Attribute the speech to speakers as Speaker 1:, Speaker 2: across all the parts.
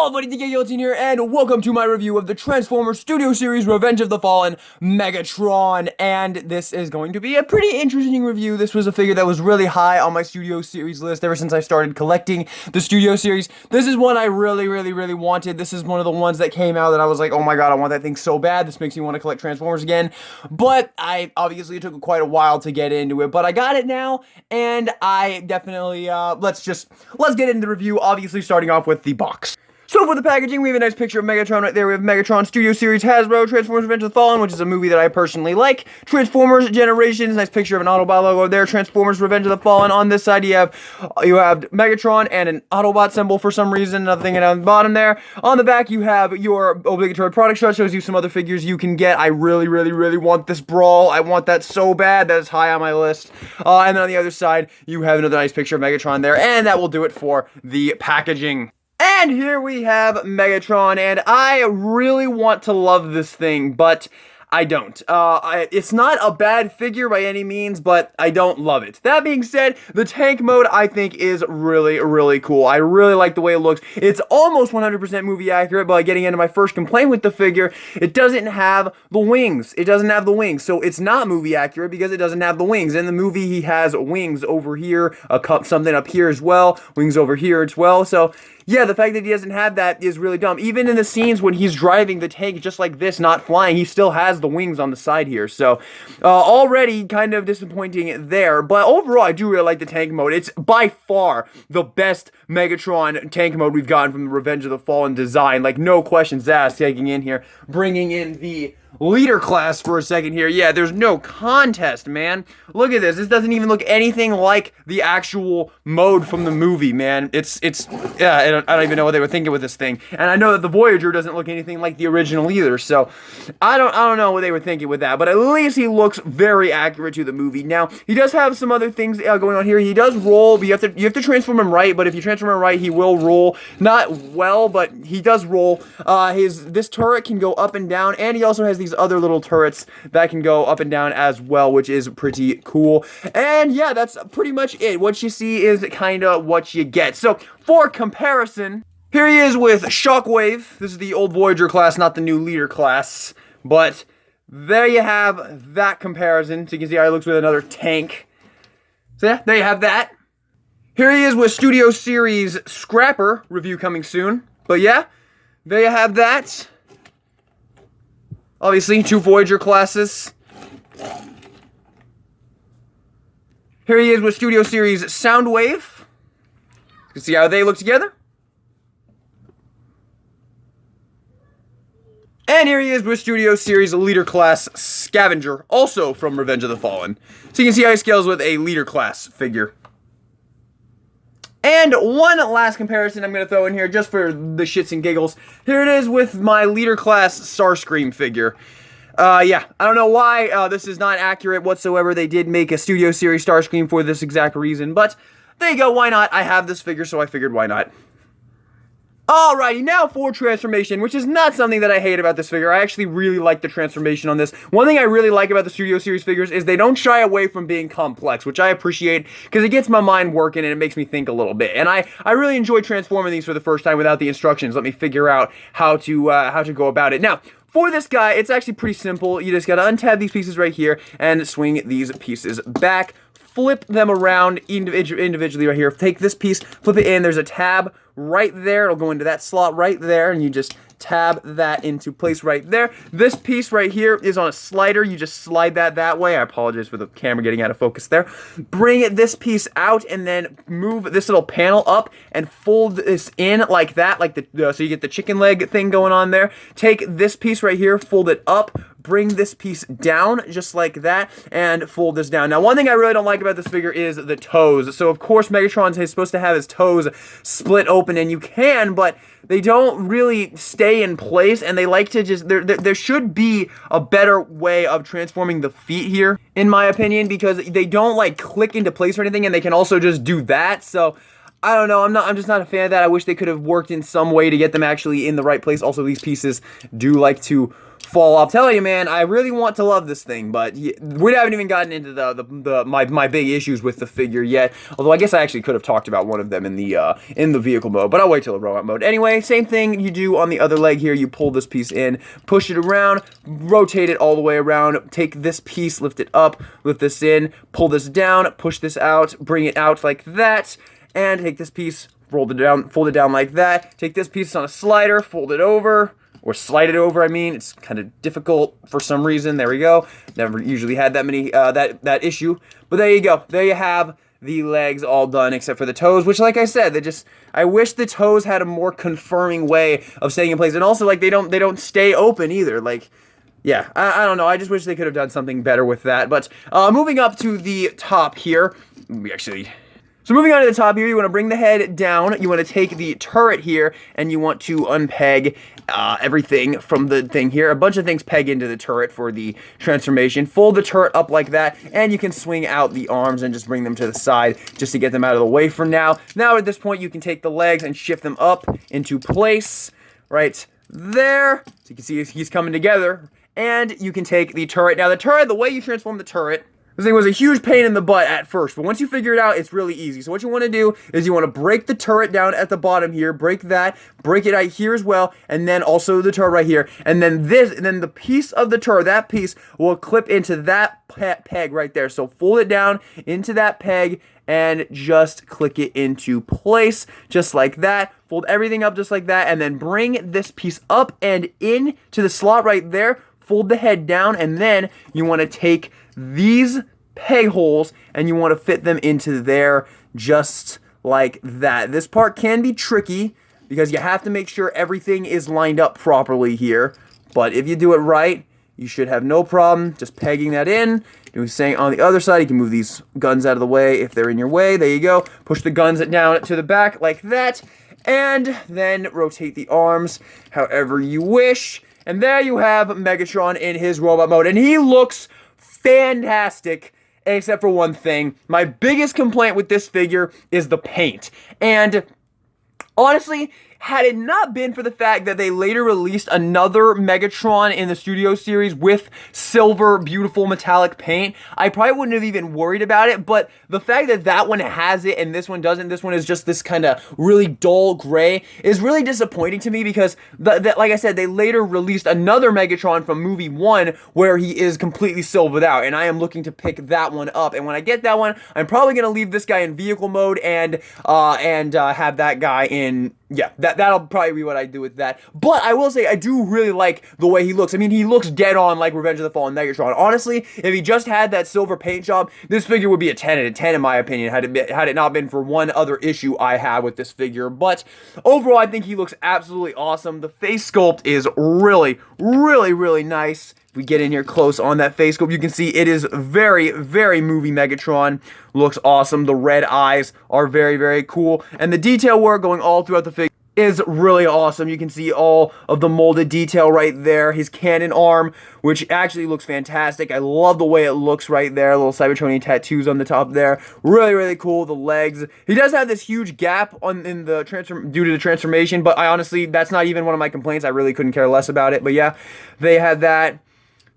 Speaker 1: Hello buddy, DK here, and welcome to my review of the Transformers Studio Series Revenge of the Fallen Megatron. And this is going to be a pretty interesting review. This was a figure that was really high on my Studio Series list ever since I started collecting the Studio Series. This is one I really wanted. This is one of the ones that came out that I was like, oh my god, I want that thing so bad. This makes me want to collect Transformers again. But obviously it took quite a while to get into it, but I got it now, and I definitely, let's get into the review, obviously starting off with the box. So for the packaging, we have a nice picture of Megatron right there. We have Megatron Studio Series Hasbro, Transformers Revenge of the Fallen, which is a movie that I personally like. Transformers Generations, nice picture of an Autobot logo there. Transformers Revenge of the Fallen. On this side, you have Megatron and an Autobot symbol for some reason, another thing on the bottom there. On the back, you have your obligatory product shot, shows you some other figures you can get. I really want this Brawl. I want that so bad. That is high on my list. And then on the other side, you have another nice picture of Megatron there, and that will do it for the packaging. And here we have Megatron, and I really want to love this thing, but I don't. It's not a bad figure by any means, but I don't love it. That being said, the tank mode I think is really cool. I really like the way it looks. It's almost 100% movie accurate, but getting into my first complaint with the figure, it doesn't have the wings. It doesn't have the wings, so it's not movie accurate because it doesn't have the wings. In the movie, he has wings over here, something up here as well, wings over here as well, so yeah, the fact that he doesn't have that is really dumb. Even in the scenes when he's driving the tank just like this, not flying, he still has the wings on the side here. So, already kind of disappointing there. But overall, I do really like the tank mode. It's by far the best Megatron tank mode we've gotten from the Revenge of the Fallen design. Like, no questions asked, taking in here, bringing in the leader class for a second here. Yeah, there's no contest, man. Look at this. This doesn't even look anything like the actual mode from the movie, man. Yeah, I don't even know what they were thinking with this thing. And I know that the Voyager doesn't look anything like the original either, so I don't know what they were thinking with that, but at least he looks very accurate to the movie. Now, he does have some other things going on here. He does roll, but you have to transform him right, but if you transform him right, he will roll. Not well, but he does roll. This turret can go up and down, and he also has these other little turrets that can go up and down as well, which is pretty cool. And yeah, that's pretty much it. What you see is kind of what you get. So for comparison, here he is with Shockwave. This is the old Voyager class, not the new leader class, but there you have that comparison. So you can see how he looks with another tank. So yeah, there you have that. Here he is with Studio Series Scrapper, review coming soon. But yeah, there you have that. Obviously, two Voyager classes. Here he is with Studio Series Soundwave. You can see how they look together. And here he is with Studio Series Leader Class Scavenger, also from Revenge of the Fallen. So you can see how he scales with a Leader Class figure. And one last comparison I'm going to throw in here just for the shits and giggles. Here it is with my Leader Class Starscream figure. Yeah, I don't know why this is not accurate whatsoever. They did make a Studio Series Starscream for this exact reason, but there you go, why not? I have this figure, so I figured why not. Alrighty, now for transformation, which is not something that I hate about this figure. I actually really like the transformation on this. One thing I really like about the Studio Series figures is they don't shy away from being complex, which I appreciate because it gets my mind working and it makes me think a little bit. And I really enjoy transforming these for the first time without the instructions. Let me figure out how to go about it. Now, for this guy, it's actually pretty simple. You just gotta untab these pieces right here and swing these pieces back. Flip them around individually right here. Take this piece, flip it in. There's a tab right there. It'll go into that slot right there, and you just tab that into place right there. This piece right here is on a slider. You just slide that way. I apologize for the camera getting out of focus there. Bring this piece out and then move this little panel up and fold this in like that, so you get the chicken leg thing going on there. Take this piece right here, fold it up, bring this piece down just like that, and fold this down. Now, one thing I really don't like about this figure is the toes. So, of course, Megatron is supposed to have his toes split open, and you can, but they don't really stay in place, and they like to just, there should be a better way of transforming the feet here, in my opinion, because they don't, like, click into place or anything, and they can also just do that, so I don't know, I'm just not a fan of that. I wish they could have worked in some way to get them actually in the right place. Also, these pieces do like to fall off. Telling you, man, I really want to love this thing, but we haven't even gotten into my big issues with the figure yet. Although I guess I actually could have talked about one of them in the vehicle mode, but I'll wait till the robot mode. Anyway, same thing you do on the other leg here. You pull this piece in, push it around, rotate it all the way around, take this piece, lift it up, lift this in, pull this down, push this out, bring it out like that, and take this piece, fold it down like that. Take this piece on a slider, fold it over, or slide it over, I mean. It's kind of difficult for some reason. There we go. Never usually had that many, that issue. But there you go. There you have the legs all done, except for the toes, which, like I said, I wish the toes had a more confirming way of staying in place. And also, like, they don't stay open either. Like, yeah, I don't know. I just wish they could have done something better with that. But moving up to the top here, So moving on to the top here, you want to bring the head down, you want to take the turret here, and you want to unpeg everything from the thing here. A bunch of things peg into the turret for the transformation. Fold the turret up like that, and you can swing out the arms and just bring them to the side just to get them out of the way for now. Now at this point, you can take the legs and shift them up into place right there. So you can see he's coming together, and you can take the turret. Now the turret, the way you transform the turret, this thing was a huge pain in the butt at first, but once you figure it out, it's really easy. So what you want to do is you want to break the turret down at the bottom here, break that, break it out here as well, and then also the turret right here, and then the piece of the turret, that piece will clip into that peg right there. So fold it down into that peg and just click it into place, just like that. Fold everything up just like that, and then bring this piece up and in to the slot right there. Fold the head down, and then you want to take these peg holes and you want to fit them into there just like that. This part can be tricky because you have to make sure everything is lined up properly here, but if you do it right, you should have no problem just pegging that in. Doing the same on the other side. You can move these guns out of the way if they're in your way. There you go. Push the guns down to the back like that, and then rotate the arms however you wish. And there you have Megatron in his robot mode, and he looks fantastic, except for one thing. My biggest complaint with this figure is the paint. And honestly, had it not been for the fact that they later released another Megatron in the Studio Series with silver, beautiful metallic paint, I probably wouldn't have even worried about it. But the fact that that one has it and this one doesn't, this one is just this kind of really dull gray, is really disappointing to me because, like I said, they later released another Megatron from movie 1 where he is completely silvered out, and I am looking to pick that one up. And when I get that one, I'm probably going to leave this guy in vehicle mode and have that guy in... Yeah, that'll probably be what I do with that. But I will say, I do really like the way he looks. I mean, he looks dead on like Revenge of the Fallen Megatron. Honestly, if he just had that silver paint job, this figure would be a 10 out of 10 in my opinion, had it not been for one other issue I have with this figure. But overall, I think he looks absolutely awesome. The face sculpt is really, really, really nice. If we get in here close on that face sculpt, you can see it is very, very movie Megatron. Looks awesome. The red eyes are very, very cool. And the detail work going all throughout the figure is really awesome. You can see all of the molded detail right there. His cannon arm, which actually looks fantastic. I love the way it looks right there. Little Cybertronian tattoos on the top there. Really, really cool. The legs. He does have this huge gap due to the transformation, but I honestly, that's not even one of my complaints. I really couldn't care less about it. But yeah, they had that.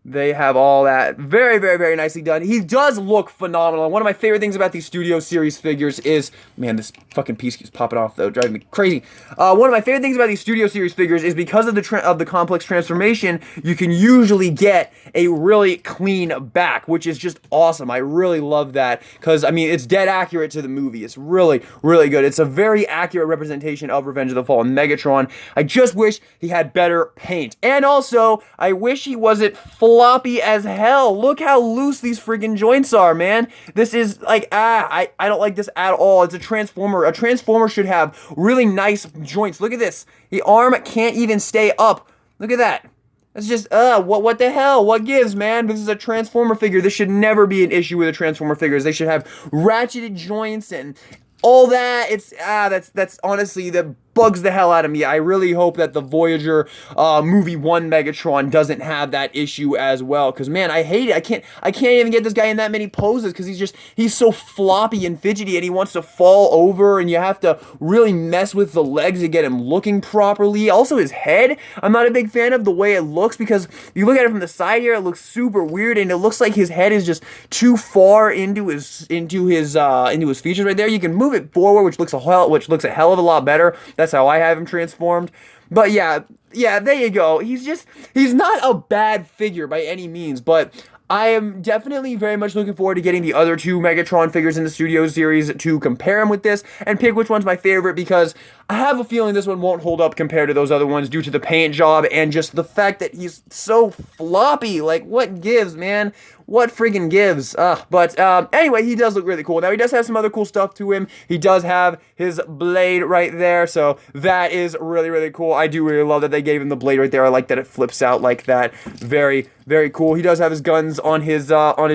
Speaker 1: They have all that very, very, very nicely done. He does look phenomenal. One of my favorite things about these Studio Series figures is... Man, this fucking piece keeps popping off, though, driving me crazy. One of my favorite things about these Studio Series figures is because of the complex transformation, you can usually get a really clean back, which is just awesome. I really love that because, I mean, it's dead accurate to the movie. It's really, really good. It's a very accurate representation of Revenge of the Fallen Megatron. I just wish he had better paint. And also, I wish he wasn't floppy as hell. Look how loose these freaking joints are, man. This is like, I don't like this at all. It's a Transformer. A Transformer should have really nice joints. Look at this. The arm can't even stay up. Look at that. That's just, what the hell? What gives, man? This is a Transformer figure. This should never be an issue with the Transformer figures. They should have ratcheted joints and all that. It's, that's honestly the bugs the hell out of me. I really hope that the Voyager movie 1 Megatron doesn't have that issue as well, because man, I hate it. I can't even get this guy in that many poses because he's so floppy and fidgety, and he wants to fall over, and you have to really mess with the legs to get him looking properly. Also, his head, I'm not a big fan of the way it looks, because if you look at it from the side here, it looks super weird, and it looks like his head is just too far into his features right there. You can move it forward, which looks a hell of a lot better. That's how I have him transformed. But yeah, there you go. He's not a bad figure by any means, but I am definitely very much looking forward to getting the other 2 Megatron figures in the Studio Series to compare him with this and pick which one's my favorite, because I have a feeling this one won't hold up compared to those other ones due to the paint job and just the fact that he's so floppy. Like, what gives, man? What friggin' gives? But anyway, he does look really cool. Now, he does have some other cool stuff to him. He does have his blade right there, so that is really, really cool. I do really love that they gave him the blade right there. I like that it flips out like that. Very, very cool. He does have his guns on his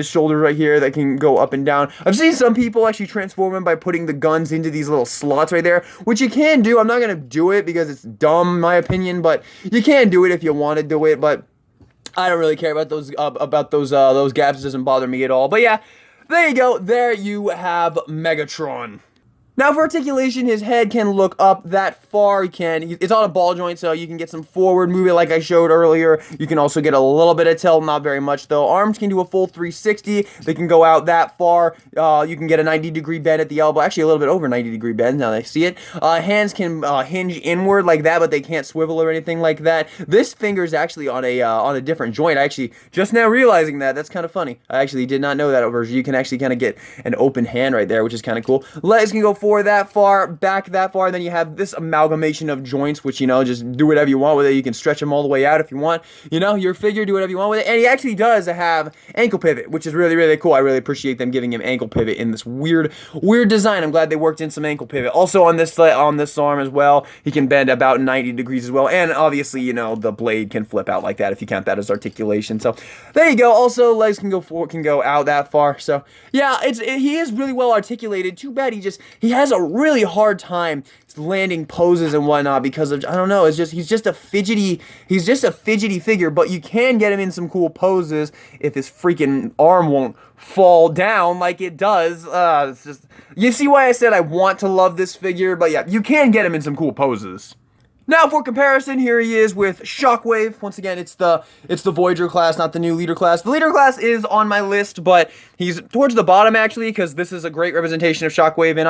Speaker 1: shoulder right here that can go up and down. I've seen some people actually transform him by putting the guns into these little slots right there, which you can do. I'm not gonna do it because it's dumb, in my opinion, but you can do it if you want to do it. But I don't really care about those gaps. It doesn't bother me at all. But yeah, there you go. There you have Megatron. Now, for articulation, his head can look up that far. It's on a ball joint, so you can get some forward movement like I showed earlier. You can also get a little bit of tilt, not very much though. Arms can do a full 360. They can go out that far. You can get a 90-degree bend at the elbow. Actually, a little bit over 90-degree bend, now that I see it. Hands can hinge inward like that, but they can't swivel or anything like that. This finger is actually on a different joint. I actually just now realizing that. That's kind of funny. I actually did not know that version. You can actually kind of get an open hand right there, which is kind of cool. Legs can go forward that far, back that far, and then you have this amalgamation of joints, which, just do whatever you want with it. You can stretch them all the way out if you want. Your figure, do whatever you want with it. And he actually does have ankle pivot, which is really, really cool. I really appreciate them giving him ankle pivot in this weird design. I'm glad they worked in some ankle pivot. Also on this arm as well, he can bend about 90 degrees as well. And obviously, the blade can flip out like that if you count that as articulation. So there you go. Also, legs can go forward, can go out that far. So yeah, he is really well articulated. Too bad he has a really hard time landing poses and whatnot because of, I don't know, he's just a fidgety figure, but you can get him in some cool poses if his freaking arm won't fall down like it does. It's just, you see why I said I want to love this figure, but yeah, you can get him in some cool poses. Now, for comparison, here he is with Shockwave. Once again, it's the Voyager class, not the new Leader class. The Leader class is on my list, but he's towards the bottom, actually, because this is a great representation of Shockwave, and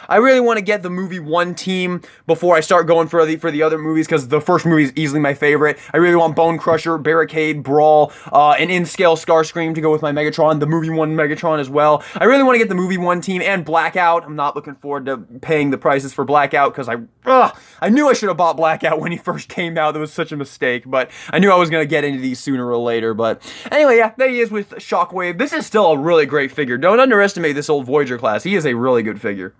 Speaker 1: I really want to get the movie 1 team before I start going for the other movies, because the first movie is easily my favorite. I really want Bone Crusher, Barricade, Brawl, an in-scale Starscream to go with my Megatron, the movie 1 Megatron as well. I really want to get the movie 1 team and Blackout. I'm not looking forward to paying the prices for Blackout, because I knew I should have bought Blackout when he first came out. That was such a mistake, but I knew I was going to get into these sooner or later. But anyway, yeah, there he is with Shockwave. This is still a really great figure. Don't underestimate this old Voyager class. He is a really good figure.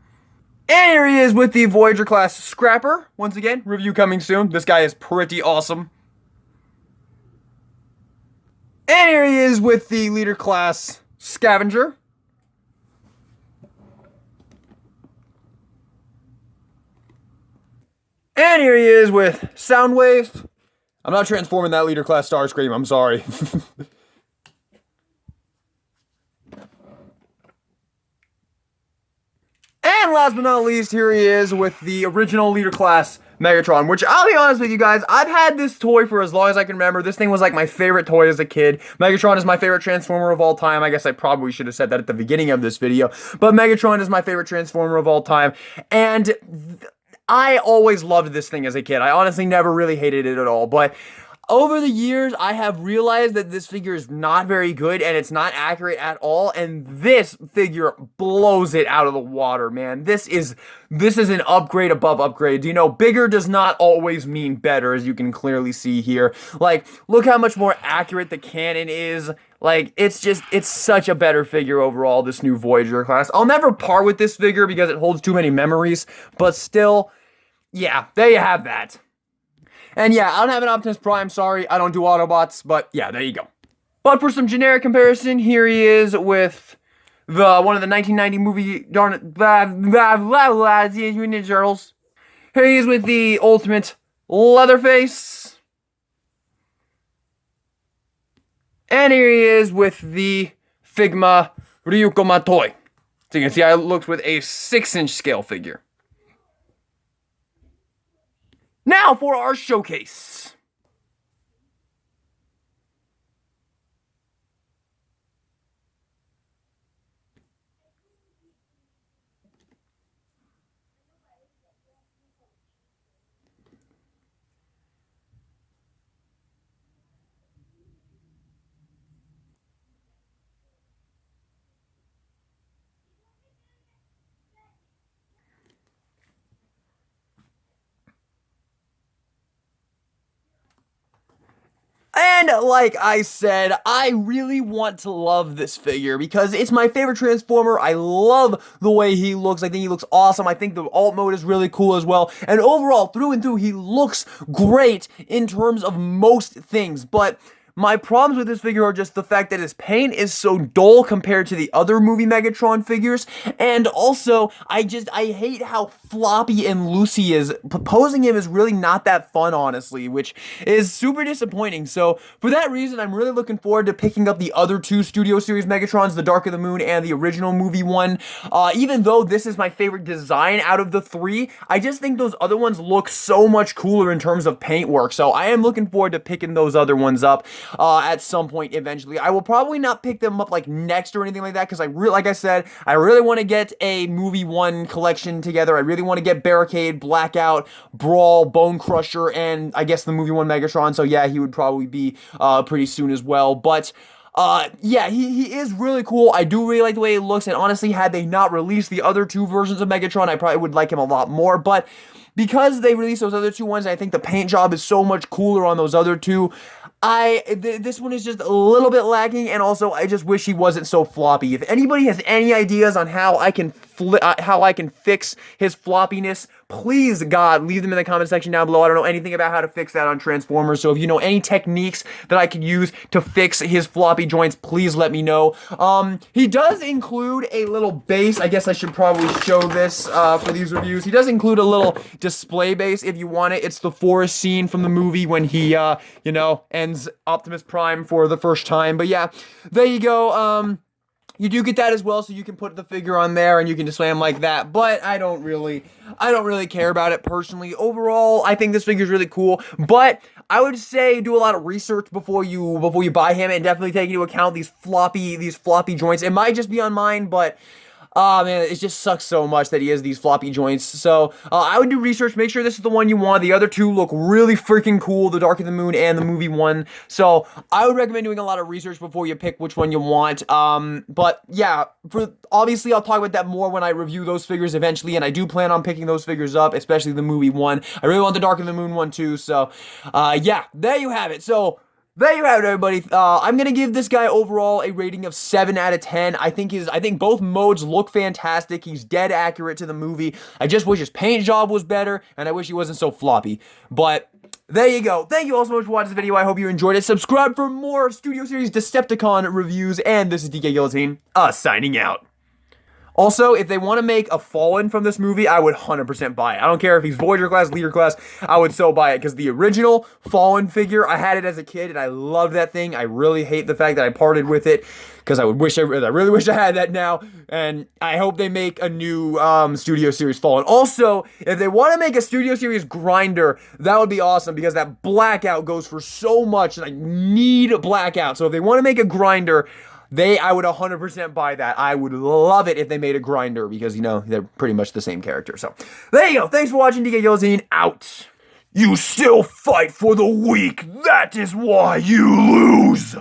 Speaker 1: And here he is with the Voyager class Scrapper. Once again, review coming soon. This guy is pretty awesome. And here he is with the Leader class Scavenger. And here he is with Soundwave. I'm not transforming that Leader class Starscream, I'm sorry. And last but not least, here he is with the original Leader class Megatron, which I'll be honest with you guys, I've had this toy for as long as I can remember. This thing was like my favorite toy as a kid. Megatron is my favorite Transformer of all time. I guess I probably should have said that at the beginning of this video, but Megatron is my favorite Transformer of all time, and I always loved this thing as a kid. I honestly never really hated it at all, but over the years, I have realized that this figure is not very good and it's not accurate at all, and this figure blows it out of the water, man. This is an upgrade above upgrade. Bigger does not always mean better, as you can clearly see here. Like, look how much more accurate the cannon is. Like, it's such a better figure overall, this new Voyager class. I'll never part with this figure because it holds too many memories, but still, yeah, there you have that. And yeah, I don't have an Optimus Prime, sorry, I don't do Autobots, but yeah, there you go. But for some generic comparison, here he is with one of the 1990 movie, Ninja Turtles. Here he is with the ultimate Leatherface. And here he is with the Figma Ryuko Matoi. So you can see I looked with a 6-inch scale figure. Now for our showcase. And like I said, I really want to love this figure because it's my favorite Transformer. I love the way he looks. I think he looks awesome. I think the alt mode is really cool as well. And overall, through and through, he looks great in terms of most things. But my problems with this figure are just the fact that his paint is so dull compared to the other movie Megatron figures, and also, I hate how floppy and loose he is. Posing him is really not that fun, honestly, which is super disappointing. So, for that reason, I'm really looking forward to picking up the other two Studio Series Megatrons, the Dark of the Moon and the original movie one. Even though this is my favorite design out of the three, I just think those other ones look so much cooler in terms of paintwork, so I am looking forward to picking those other ones up. At some point eventually. I will probably not pick them up like next or anything like that because like I said, I really want to get a movie one collection together. I really want to get Barricade, Blackout, Brawl, Bone Crusher, and I guess the movie one Megatron. So yeah, he would probably be pretty soon as well. But yeah, he is really cool. I do really like the way he looks, and honestly, had they not released the other two versions of Megatron, I probably would like him a lot more. But because they released those other two ones, I think the paint job is so much cooler on those other two. This one is just a little bit lacking, and also I just wish he wasn't so floppy. If anybody has any ideas on how I can fix his floppiness, please, God, leave them in the comment section down below. I don't know anything about how to fix that on Transformers, so if you know any techniques that I could use to fix his floppy joints, please let me know. He does include a little base. I guess I should probably show this for these reviews. He does include a little display base if you want it. It's the forest scene from the movie when he, you know, ends Optimus Prime for the first time. But yeah, there you go. You do get that as well, so you can put the figure on there and you can display him like that, but I don't really care about it personally. Overall, I think this figure is really cool, but I would say do a lot of research before you buy him, and definitely take into account these floppy joints. It might just be on mine, but man, it just sucks so much that he has these floppy joints. So, I would do research, make sure this is the one you want. The other two look really freaking cool, the Dark of the Moon and the movie one. So, I would recommend doing a lot of research before you pick which one you want. But yeah, obviously I'll talk about that more when I review those figures eventually, and I do plan on picking those figures up, especially the movie one. I really want the Dark of the Moon one too, so, yeah, there you have it. So, there you have it, everybody. I'm gonna give this guy overall a rating of 7 out of 10. I think both modes look fantastic. He's dead accurate to the movie. I just wish his paint job was better, and I wish he wasn't so floppy. But there you go. Thank you all so much for watching this video. I hope you enjoyed it. Subscribe for more Studio Series Decepticon reviews, and this is DK Guillotine, signing out. Also, if they want to make a Fallen from this movie, I would 100% buy it. I don't care if he's Voyager class, Leader class, I would so buy it, because the original Fallen figure, I had it as a kid, and I loved that thing. I really hate the fact that I parted with it, because I really wish I had that now, and I hope they make a new Studio Series Fallen. Also, if they want to make a Studio Series Grinder, that would be awesome, because that Blackout goes for so much, and I need a Blackout. So if they want to make a Grinder, I would 100% buy that. I would love it if they made a Grinder, because, you know, they're pretty much the same character. So, there you go. Thanks for watching. DK Guillotine, out. You still fight for the weak. That is why you lose.